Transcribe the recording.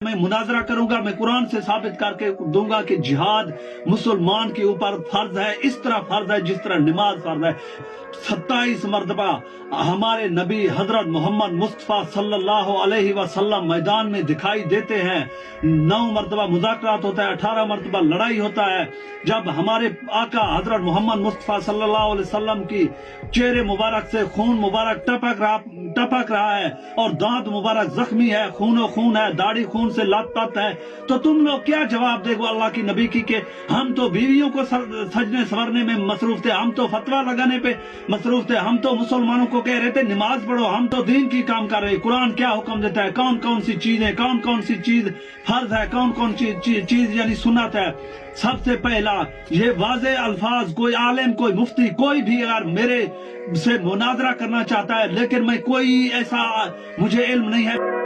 میں مناظرہ کروں گا، میں قرآن سے ثابت کر کے دوں گا کہ جہاد مسلمان کے اوپر فرض ہے، اس طرح فرض ہے جس طرح نماز فرض ہے۔ 27 مرتبہ ہمارے نبی حضرت محمد مصطفیٰ صلی اللہ علیہ وسلم میدان میں دکھائی دیتے ہیں، 9 مرتبہ مذاکرات ہوتا ہے، 18 مرتبہ لڑائی ہوتا ہے۔ جب ہمارے آقا حضرت محمد مصطفیٰ صلی اللہ علیہ وسلم کی چہرے مبارک سے خون مبارک ٹپک رہا ہے اور دانت مبارک زخمی ہے، خون و خون ہے، داڑھی خون سے لت پت ہے، تو تم لوگ کیا جواب دے گو اللہ کی نبی کی کہ ہم تو بیویوں کو سجنے سورنے میں مصروف تھے، ہم تو فتویٰ لگانے پہ مصروف تھے، ہم تو مسلمانوں کو کہہ رہے تھے نماز پڑھو، ہم تو دین کی کام کر رہے۔ قرآن کیا حکم دیتا ہے، کون کون سی چیزیں، کون کون سی چیز فرض ہے، کون کون چیز یعنی سنت ہے۔ سب سے پہلا یہ واضح الفاظ، کوئی عالم، کوئی مفتی، کوئی بھی اگر میرے سے مناظرہ کرنا چاہتا ہے، لیکن میں کوئی ایسا مجھے علم نہیں ہے۔